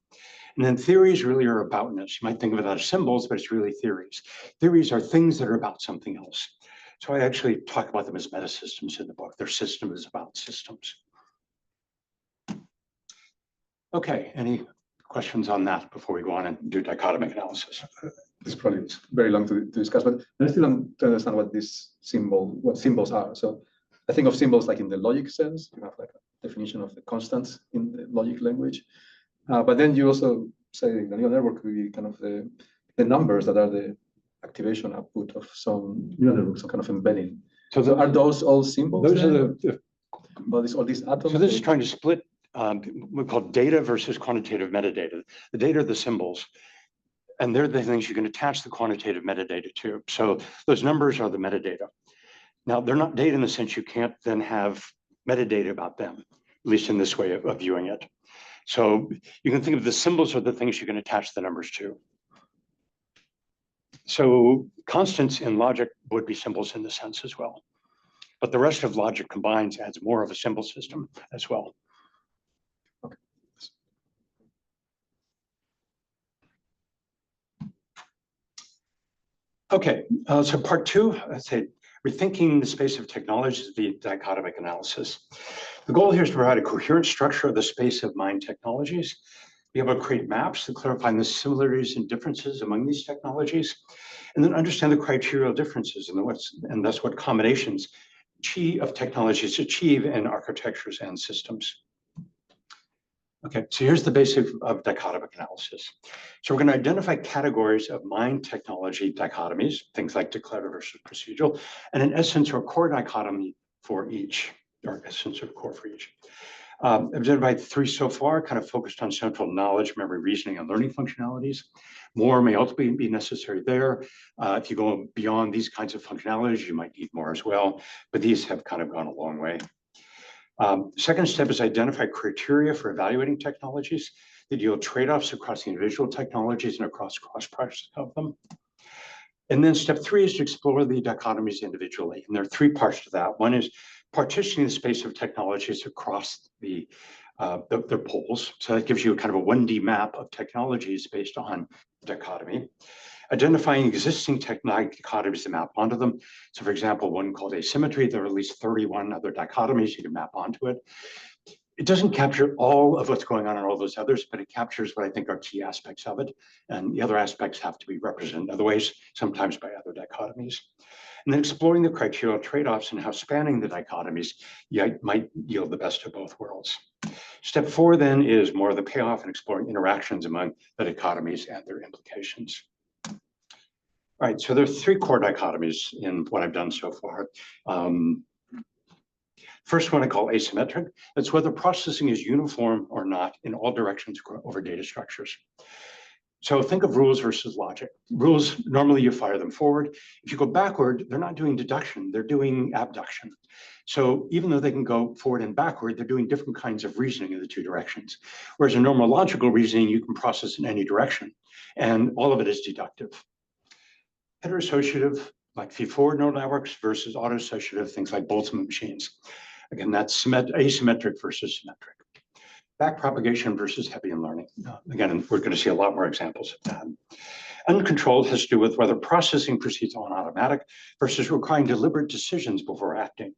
And then theories really are aboutness. You might think of it as symbols, but it's really theories. Theories are things that are about something else. So I actually talk about them as metasystems in the book. Their system is about systems. Okay, any questions on that before we go on and do dichotomic analysis? It's probably very long to discuss, but I still don't understand what symbols are. So I think of symbols like in the logic sense. You have like a definition of the constants in the logic language. But then you also say the neural network will be kind of the numbers that are the activation output of some neural network, some kind of embedding. So are those all symbols? Those are all these atoms? So this is trying to split what we call data versus quantitative metadata. The data are the symbols, and they're the things you can attach the quantitative metadata to. So those numbers are the metadata. Now, they're not data in the sense you can't then have metadata about them, at least in this way of viewing it. So you can think of the symbols are the things you can attach the numbers to. So constants in logic would be symbols in the sense as well. But the rest of logic combines adds more of a symbol system as well. Okay, so part two, I'd say rethinking the space of technologies via dichotomic analysis. The goal here is to provide a coherent structure of the space of mind technologies, be able to create maps to clarify the similarities and differences among these technologies, and then understand the criterial differences and thus what combinations of technologies achieve in architectures and systems. Okay, so here's the basic of dichotomic analysis. So we're going to identify categories of mind technology dichotomies, things like declarative versus procedural, and an essence or core dichotomy for each, or essence or core for each. I've identified three so far, kind of focused on central knowledge, memory, reasoning, and learning functionalities. More may ultimately be necessary there. If you go beyond these kinds of functionalities, you might need more as well, but these have kind of gone a long way. Second step is identify criteria for evaluating technologies that yield trade-offs across the individual technologies and across cross-products of them. And then step three is to explore the dichotomies individually. And there are three parts to that. One is partitioning the space of technologies across their poles. So that gives you a kind of a 1D map of technologies based on dichotomy. Identifying existing dichotomies to map onto them. So for example, one called asymmetry, there are at least 31 other dichotomies you can map onto it. It doesn't capture all of what's going on in all those others, but it captures what I think are key aspects of it. And the other aspects have to be represented in other ways, sometimes by other dichotomies. And then exploring the criterial trade-offs and how spanning the dichotomies might yield the best of both worlds. Step four then is more of the payoff and exploring interactions among the dichotomies and their implications. All right, so there's three core dichotomies in what I've done so far. First one I call asymmetric. That's whether processing is uniform or not in all directions over data structures. So think of rules versus logic. Rules, normally you fire them forward. If you go backward, they're not doing deduction, they're doing abduction. So even though they can go forward and backward, they're doing different kinds of reasoning in the two directions. Whereas in normal logical reasoning, you can process in any direction, and all of it is deductive. Heteroassociative, like feed-forward neural networks, versus autoassociative, things like Boltzmann machines. Again, that's asymmetric versus symmetric. Backpropagation versus Hebbian learning. Again, we're going to see a lot more examples of that. Uncontrolled has to do with whether processing proceeds on automatic versus requiring deliberate decisions before acting.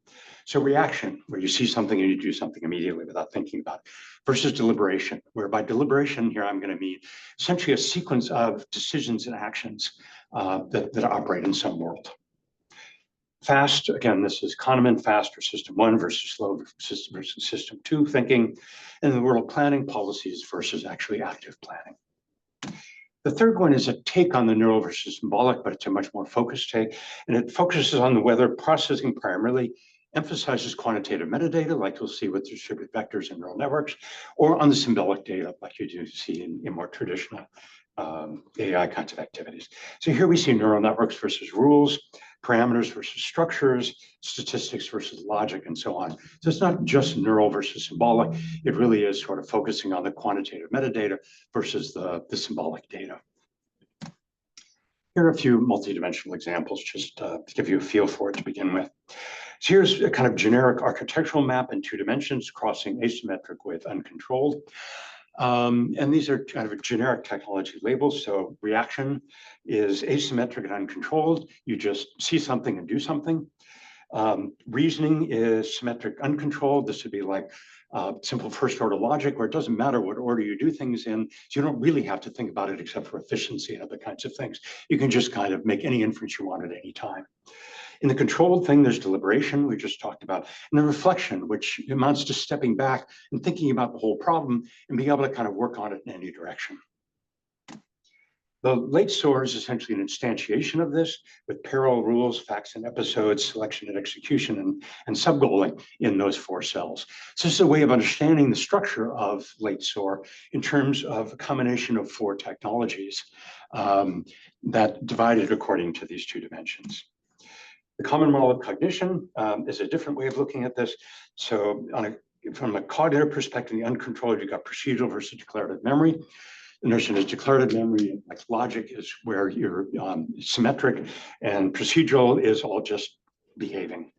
So reaction, where you see something and you do something immediately without thinking about it, versus deliberation, where by deliberation here I'm going to mean essentially a sequence of decisions and actions that operate in some world. Fast, again, this is Kahneman, fast or system 1 versus slow versus system 2 thinking. And in the world of planning, policies versus actually active planning. The third one is a take on the neural versus symbolic, but it's a much more focused take. And it focuses on whether processing primarily emphasizes quantitative metadata, like you'll see with distributed vectors and neural networks, or on the symbolic data, like you do see in more traditional AI kinds of activities. So here we see neural networks versus rules, parameters versus structures, statistics versus logic, and so on. So it's not just neural versus symbolic. It really is sort of focusing on the quantitative metadata versus the symbolic data. Here are a few multidimensional examples, just to give you a feel for it to begin with. So here's a kind of generic architectural map in 2 dimensions, crossing asymmetric with uncontrolled. And these are kind of generic technology labels. So reaction is asymmetric and uncontrolled. You just see something and do something. Reasoning is symmetric, uncontrolled. This would be like simple first order logic, where it doesn't matter what order you do things in. So you don't really have to think about it except for efficiency and other kinds of things. You can just kind of make any inference you want at any time. In the controlled thing, there's deliberation, we just talked about, and the reflection, which amounts to stepping back and thinking about the whole problem and being able to kind of work on it in any direction. The late Soar is essentially an instantiation of this with parallel rules, facts and episodes, selection and execution, and subgoaling in those 4 cells. So this is a way of understanding the structure of late Soar in terms of a combination of 4 technologies that divided according to these 2 dimensions. The common model of cognition is a different way of looking at this. So from a cognitive perspective, the uncontrolled, you've got procedural versus declarative memory. The notion is declarative memory, like logic, is where you're symmetric, and procedural is all just behaving.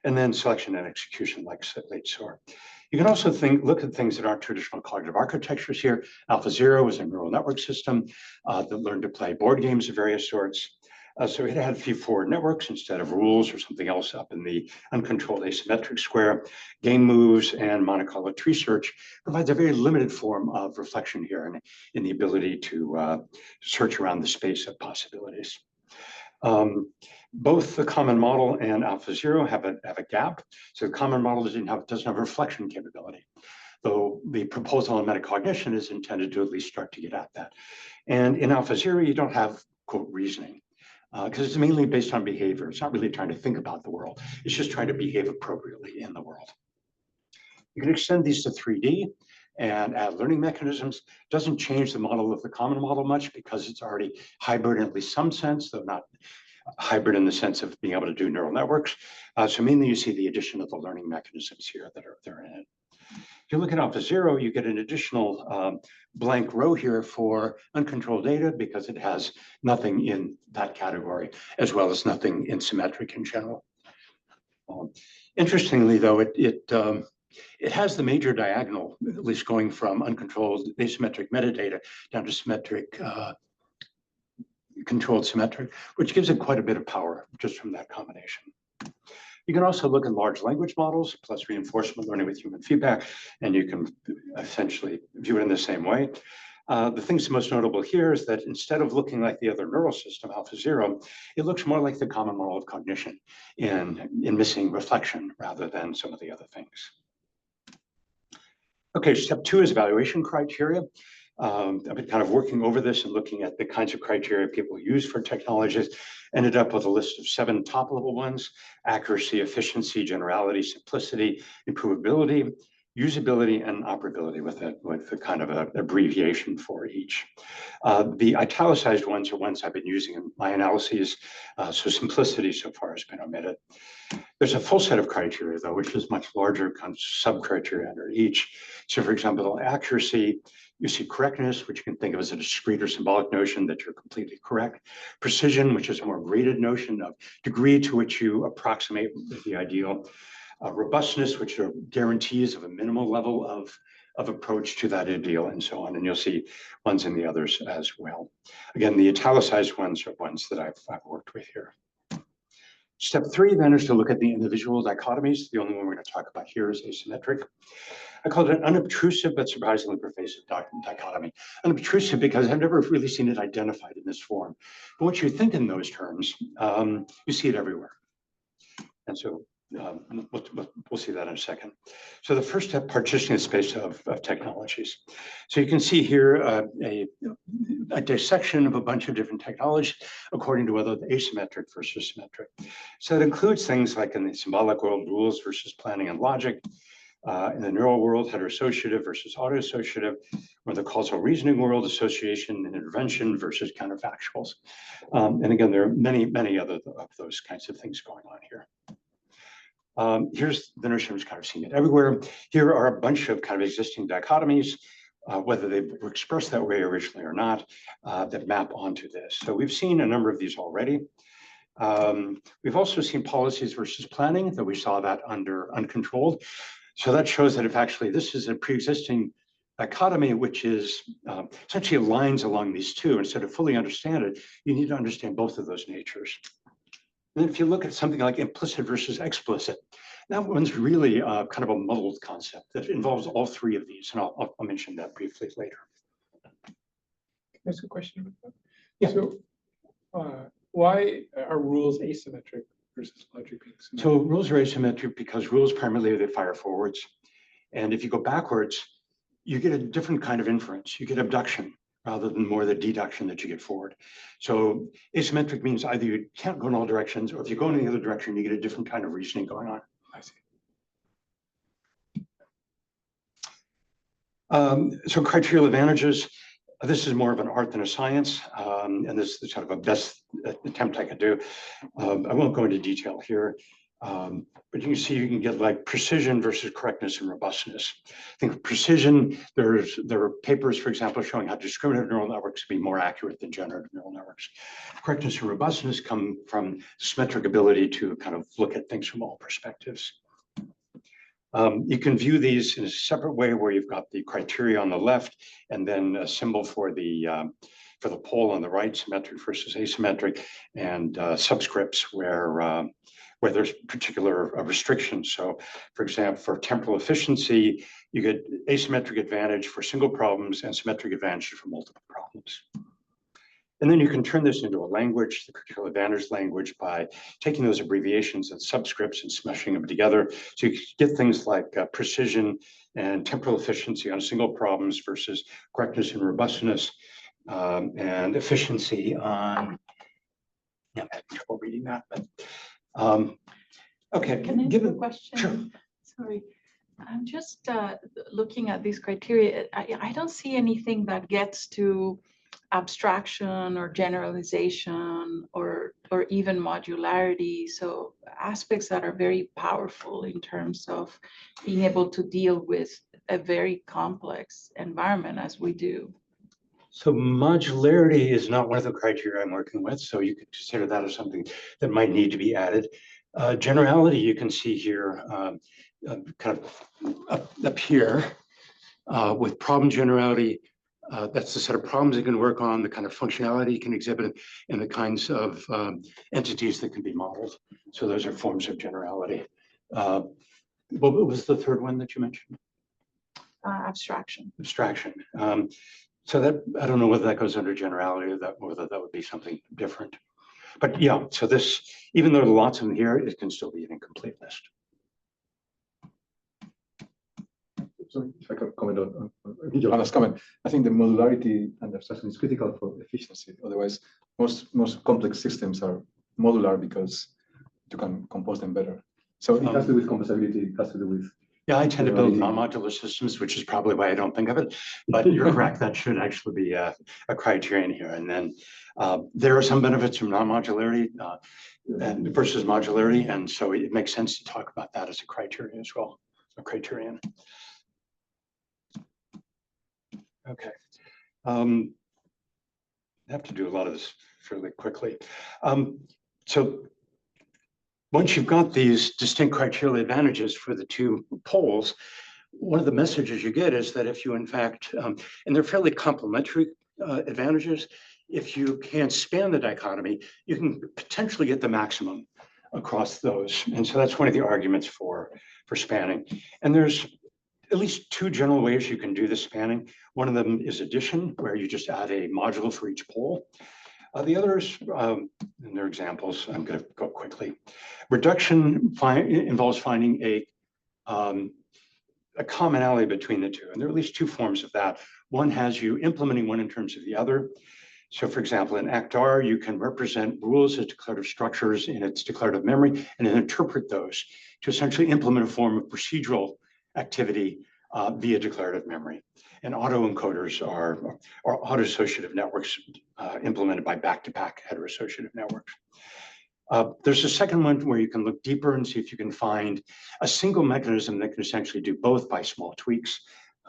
And then selection and execution, like late Soar. You can also look at things that aren't traditional cognitive architectures here. AlphaZero is a neural network system that learned to play board games of various sorts. So it had a few forward networks instead of rules or something else up in the uncontrolled asymmetric square. Game moves and Monte Carlo tree search provides a very limited form of reflection here and in the ability to search around the space of possibilities. Both the common model and AlphaZero have a gap. So the common model doesn't have reflection capability, though the proposal on metacognition is intended to at least start to get at that. And in AlphaZero, you don't have, quote, reasoning, because it's mainly based on behavior. It's not really trying to think about the world. It's just trying to behave appropriately in the world. You can extend these to 3D and add learning mechanisms. Doesn't change the model of the common model much because it's already hybrid in at least some sense, though not hybrid in the sense of being able to do neural networks. So mainly you see the addition of the learning mechanisms here that are in it. If you look at AlphaZero, you get an additional blank row here for uncontrolled data because it has nothing in that category, as well as nothing in symmetric in general. Interestingly, though, it has the major diagonal, at least going from uncontrolled asymmetric metadata down to symmetric, controlled symmetric, which gives it quite a bit of power just from that combination. You can also look at large language models plus reinforcement learning with human feedback, and you can essentially view it in the same way. The things most notable here is that instead of looking like the other neural system, AlphaZero, it looks more like the common model of cognition in missing reflection rather than some of the other things. Okay, step 2 is evaluation criteria. I've been kind of working over this and looking at the kinds of criteria people use for technologies. Ended up with a list of 7 top-level ones: accuracy, efficiency, generality, simplicity, improvability, usability, and operability, with a kind of an abbreviation for each. The italicized ones are ones I've been using in my analyses, so simplicity so far has been omitted. There's a full set of criteria, though, which is much larger, kind of sub-criteria under each. So, for example, accuracy, you see correctness, which you can think of as a discrete or symbolic notion that you're completely correct. Precision, which is a more graded notion of degree to which you approximate the ideal. Robustness, which are guarantees of a minimal level of approach to that ideal, and so on. And you'll see ones in the others as well. Again, the italicized ones are ones that I've worked with here. Step 3 then is to look at the individual dichotomies. The only one we're going to talk about here is asymmetric. I call it an unobtrusive but surprisingly pervasive dichotomy. Unobtrusive because I've never really seen it identified in this form. But once you think in those terms, you see it everywhere. And so we'll see that in a second. So the first step, partitioning the space of technologies. So you can see here a dissection of a bunch of different technologies according to whether they're asymmetric versus symmetric. So it includes things like in the symbolic world, rules versus planning and logic. In the neural world, heteroassociative versus autoassociative, or the causal reasoning world, association and intervention versus counterfactuals. And again, there are many, many other of those kinds of things going on here. Here's the notion of kind of seeing it everywhere. Here are a bunch of kind of existing dichotomies, whether they were expressed that way originally or not, that map onto this. So we've seen a number of these already. We've also seen policies versus planning, that we saw that under uncontrolled. So that shows that if actually this is a pre-existing dichotomy, which is essentially lines along these two, and so to fully understand it, you need to understand both of those natures. And if you look at something like implicit versus explicit, that one's really kind of a muddled concept that involves all three of these, and I'll mention that briefly later. Can I ask a question about that? Yeah. So why are rules asymmetric versus logic being symmetric? So rules are asymmetric because rules primarily they fire forwards. And if you go backwards, you get a different kind of inference. You get abduction rather than more the deduction that you get forward. So asymmetric means either you can't go in all directions, or if you go in the other direction, you get a different kind of reasoning going on. I see. So criterial advantages, this is more of an art than a science, and this is sort of a best attempt I could do. I won't go into detail here, but you can see you can get like precision versus correctness and robustness. I think precision, there are papers, for example, showing how discriminative neural networks can be more accurate than generative neural networks. Correctness and robustness come from symmetric ability to kind of look at things from all perspectives. You can view these in a separate way where you've got the criteria on the left and then a symbol for the pole on the right, symmetric versus asymmetric, and subscripts where there's particular restrictions. So for example, for temporal efficiency, you get asymmetric advantage for single problems and symmetric advantage for multiple problems. And then you can turn this into a language, the critical advantage language, by taking those abbreviations and subscripts and smashing them together. So you get things like precision and temporal efficiency on single problems versus correctness and robustness, and efficiency on, yeah, I'm having trouble reading that, but okay. Can I ask a question? Sure. Sorry. I'm just looking at these criteria. I don't see anything that gets to abstraction or generalization or even modularity. So aspects that are very powerful in terms of being able to deal with a very complex environment as we do. So modularity is not one of the criteria I'm working with, so you could consider that as something that might need to be added. Generality, you can see here, kind of up here with problem generality. That's the set of problems you can work on, the kind of functionality you can exhibit, and the kinds of entities that can be modeled. So those are forms of generality. What was the third one that you mentioned? Abstraction. Abstraction. So that, I don't know whether that goes under generality or whether that would be something different. But yeah, so this, even though there are lots of them here, it can still be an incomplete list. So if I could comment on Johanna's comment, I think the modularity and abstraction is critical for efficiency. Otherwise, most complex systems are modular because you can compose them better. So it has to do with composability, it has to do with... Yeah, I tend to build non-modular systems, which is probably why I don't think of it. But you're correct, that should actually be a criterion here. And then there are some benefits from non-modularity and versus modularity. And so it makes sense to talk about that as a criterion as well, a criterion. Okay. I have to do a lot of this fairly quickly. So once you've got these distinct criterial advantages for the two poles, one of the messages you get is that if you, in fact, and they're fairly complementary advantages, if you can span the dichotomy, you can potentially get the maximum across those. And so that's one of the arguments for spanning. And there's at least two general ways you can do the spanning. One of them is addition, where you just add a module for each pole. The others, and they're examples, I'm going to go quickly. Reduction involves finding a commonality between the two. And there are at least two forms of that. One has you implementing one in terms of the other. So for example, in ACT-R, you can represent rules as declarative structures in its declarative memory and then interpret those to essentially implement a form of procedural activity via declarative memory. And autoencoders are auto-associative networks implemented by back-to-back heteroassociative networks. There's a second one where you can look deeper and see if you can find a single mechanism that can essentially do both by small tweaks.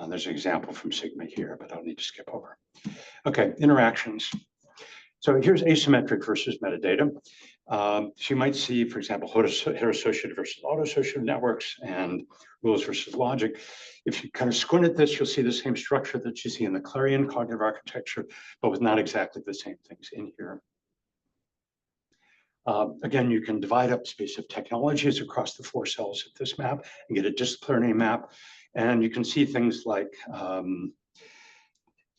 There's an example from Sigma here, but I'll need to skip over. Okay, interactions. So here's asymmetric versus metadata. So you might see, for example, heteroassociative versus autoassociative networks and rules versus logic. If you kind of squint at this, you'll see the same structure that you see in the Clarion cognitive architecture, but with not exactly the same things in here. Again, you can divide up space of technologies across the 4 cells of this map and get a disciplinary map. And you can see things like,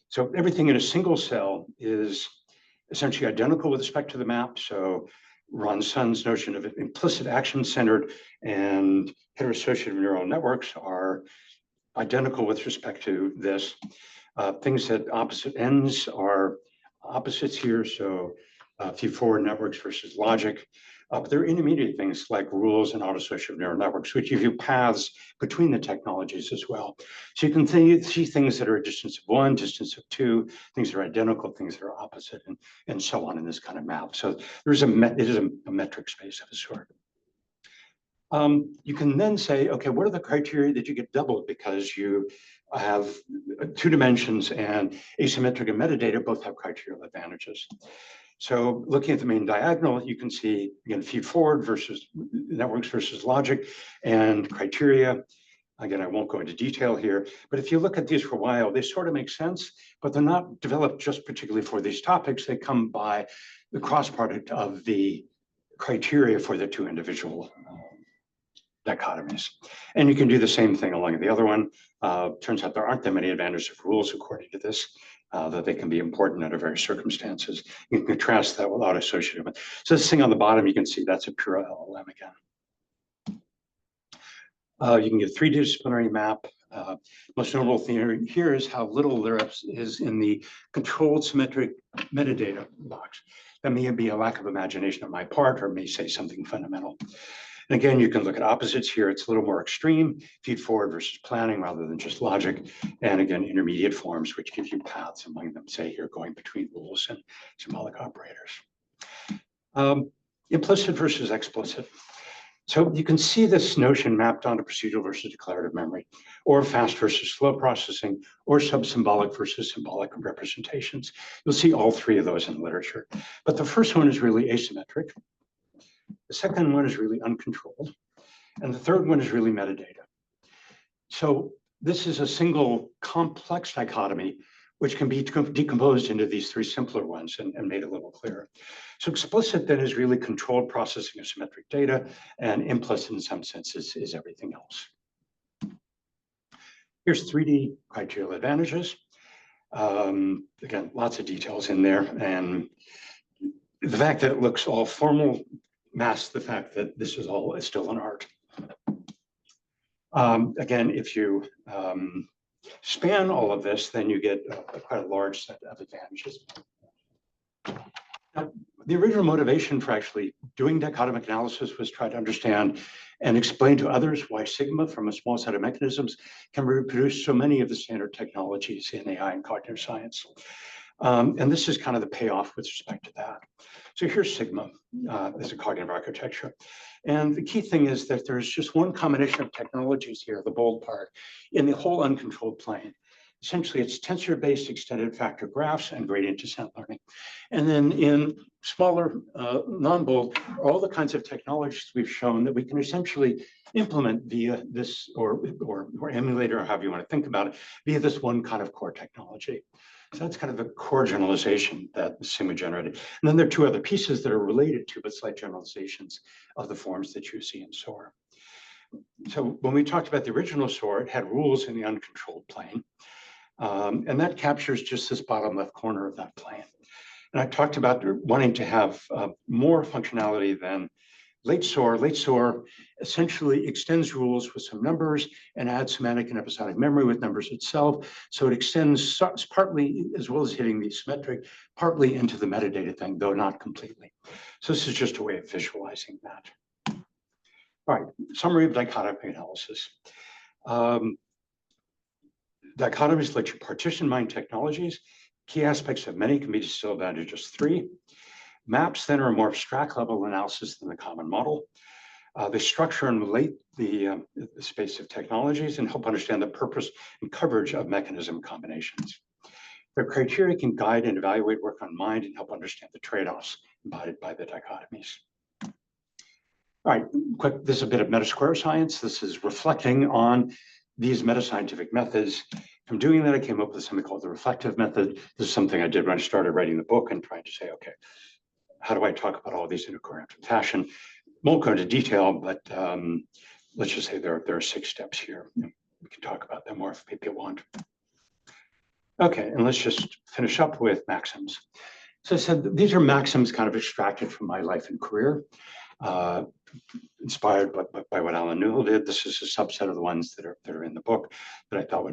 so everything in a single cell is essentially identical with respect to the map. So Ron Sun's notion of implicit action-centered and heteroassociative neural networks are identical with respect to this. Things at opposite ends are opposites here. So feed-forward networks versus logic. But there are intermediate things like rules and autoassociative neural networks, which give you paths between the technologies as well. So you can see things that are a distance of 1, distance of 2, things that are identical, things that are opposite, and so on in this kind of map. So there's it is a metric space of a sort. You can then say, okay, what are the criteria that you get doubled because you have 2 dimensions and asymmetric and metadata both have criterial advantages. So looking at the main diagonal, you can see, again, feed forward versus networks versus logic and criteria. Again, I won't go into detail here, but if you look at these for a while, they sort of make sense, but they're not developed just particularly for these topics. They come by the cross product of the criteria for the 2 individual dichotomies. And you can do the same thing along the other one. Turns out there aren't that many advantages of rules according to this. That they can be important under various circumstances. You can contrast that with autoassociative. So this thing on the bottom, you can see that's a pure LLM again. You can get a 3D disciplinary map. Most notable thing here is how little there is in the controlled symmetric metadata box. That may be a lack of imagination on my part, or may say something fundamental. And again, you can look at opposites here. It's a little more extreme, feed forward versus planning rather than just logic. And again, intermediate forms, which give you paths among them, say here going between rules and symbolic operators. Implicit versus explicit. So you can see this notion mapped onto procedural versus declarative memory, or fast versus slow processing, or sub-symbolic versus symbolic representations. You'll see all 3 of those in the literature. But the first one is really asymmetric. The second one is really uncontrolled. And the third one is really metadata. So this is a single complex dichotomy, which can be decomposed into these 3 simpler ones and made a little clearer. So explicit then is really controlled processing of symmetric data, and implicit in some senses is everything else. Here's 3D criterial advantages. Again, lots of details in there. And the fact that it looks all formal masks the fact that this is still an art. Again, if you span all of this, then you get quite a large set of advantages. Now, the original motivation for actually doing dichotomic analysis was try to understand and explain to others why sigma from a small set of mechanisms can reproduce so many of the standard technologies in AI and cognitive science. And this is kind of the payoff with respect to that. So here's sigma as a cognitive architecture. And the key thing is that there's just one combination of technologies here, the bold part, in the whole uncontrolled plane. Essentially, it's tensor-based extended factor graphs and gradient descent learning. And then in smaller, non-bold, all the kinds of technologies we've shown that we can essentially implement via this, or emulate, or however you want to think about it, via this one kind of core technology. So that's kind of the core generalization that Sigma generated. And then there are two other pieces that are related to, but slight generalizations of the forms that you see in Soar. So when we talked about the original Soar, it had rules in the uncontrolled plane. And that captures just this bottom left corner of that plane. And I talked about wanting to have more functionality than late Soar. Late Soar essentially extends rules with some numbers and adds semantic and episodic memory with numbers itself. So it extends partly, as well as hitting the symmetric, partly into the metadata thing, though not completely. So this is just a way of visualizing that. All right, summary of dichotomy analysis. Dichotomies let you partition mine technologies. Key aspects of many can be distilled down to just 3. Maps then are a more abstract level analysis than the common model. They structure and relate the space of technologies and help understand the purpose and coverage of mechanism combinations. Their criteria can guide and evaluate work on mind and help understand the trade-offs embodied by the dichotomies. All right, quick, this is a bit of meta-square science. This is reflecting on these meta-scientific methods. From doing that, I came up with something called the reflective method. This is something I did when I started writing the book and trying to say, okay, how do I talk about all of these in a coherent fashion? Won't go into detail, but let's just say there are 6 steps here. We can talk about them more if people want. Okay, and let's just finish up with maxims. So I said, these are maxims kind of extracted from my life and career. Inspired by what Alan Newell did. This is a subset of the ones that are in the book that I thought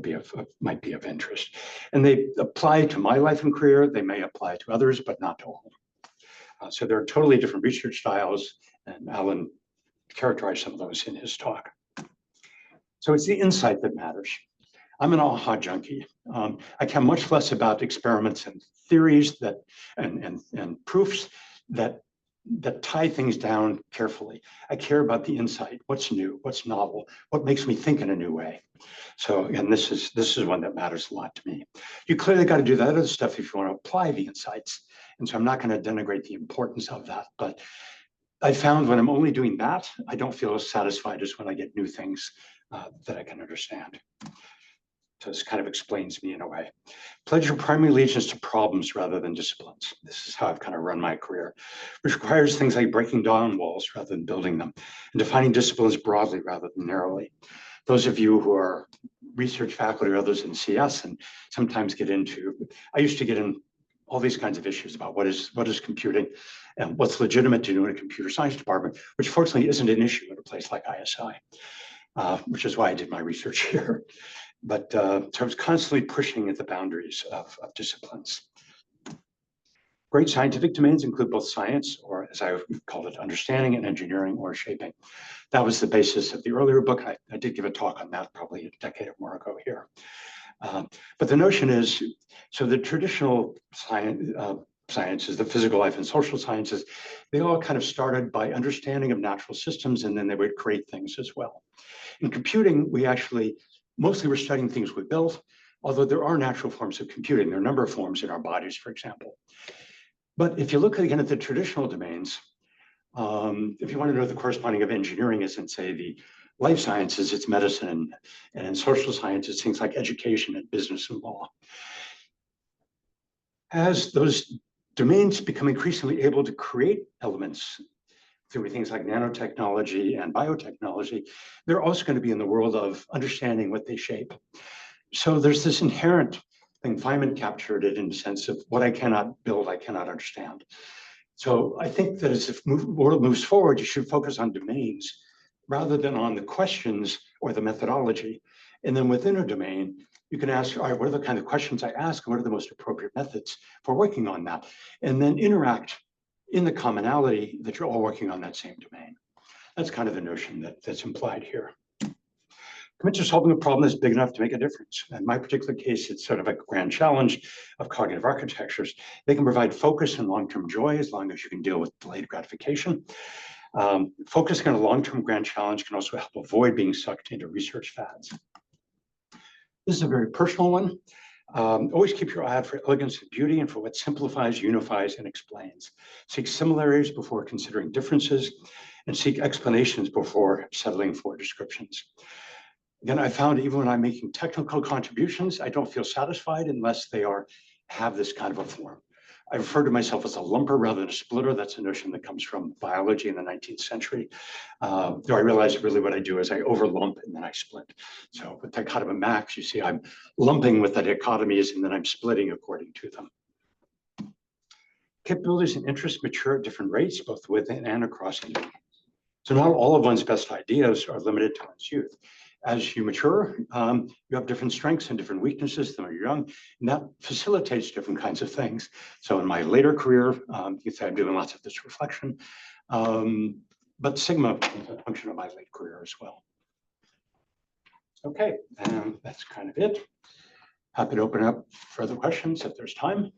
might be of interest. And they apply to my life and career. They may apply to others, but not to all. So there are totally different research styles, and Alan characterized some of those in his talk. So it's the insight that matters. I'm an aha junkie. I care much less about experiments and theories and proofs that tie things down carefully. I care about the insight, what's new, what's novel, what makes me think in a new way. So again, this is one that matters a lot to me. You clearly got to do that other stuff if you want to apply the insights. And so I'm not going to denigrate the importance of that, but I found when I'm only doing that, I don't feel as satisfied as when I get new things that I can understand. So this kind of explains me in a way. Pledge your primary allegiance to problems rather than disciplines. This is how I've kind of run my career, which requires things like breaking down walls rather than building them, and defining disciplines broadly rather than narrowly. Those of you who are research faculty or others in CS and sometimes I used to get in all these kinds of issues about what is computing and what's legitimate to do in a computer science department, which fortunately isn't an issue at a place like ISI, which is why I did my research here. But so I was constantly pushing at the boundaries of disciplines. Great scientific domains include both science, or as I called it, understanding, and engineering or shaping. That was the basis of the earlier book. I did give a talk on that probably a decade or more ago here. But the notion is, so the traditional sciences, the physical life and social sciences, they all kind of started by understanding of natural systems, and then they would create things as well. In computing, mostly we're studying things we built, although there are natural forms of computing. There are a number of forms in our bodies, for example. But if you look again at the traditional domains, if you want to know what the corresponding of engineering is in, say, the life sciences, it's medicine, and in social sciences, things like education and business and law. As those domains become increasingly able to create elements through things like nanotechnology and biotechnology, they're also going to be in the world of understanding what they shape. So there's this inherent thing. Feynman captured it in the sense of what I cannot build, I cannot understand. So I think that as the world moves forward, you should focus on domains rather than on the questions or the methodology. And then within a domain, you can ask, all right, what are the kind of questions I ask? And what are the most appropriate methods for working on that? And then interact in the commonality that you're all working on that same domain. That's kind of the notion that's implied here. Commit to solving a problem that's big enough to make a difference. In my particular case, it's sort of a grand challenge of cognitive architectures. They can provide focus and long-term joy as long as you can deal with delayed gratification. Focusing on a long-term grand challenge can also help avoid being sucked into research fads. This is a very personal one. Always keep your eye out for elegance and beauty and for what simplifies, unifies, and explains. Seek similarities before considering differences, and seek explanations before settling for descriptions. Again, I found even when I'm making technical contributions, I don't feel satisfied unless they have this kind of a form. I refer to myself as a lumper rather than a splitter. That's a notion that comes from biology in the 19th century. Though I realize really what I do is I overlump and then I split. So with dichotomy max, you see I'm lumping with the dichotomies and then I'm splitting according to them. Capabilities and interests mature at different rates, both within and across individuals. So not all of one's best ideas are limited to one's youth. As you mature, you have different strengths and different weaknesses than when you're young, and that facilitates different kinds of things. So in my later career, you can say I'm doing lots of this reflection, but sigma is a function of my late career as well. Okay, and that's kind of it. Happy to open up further questions if there's time.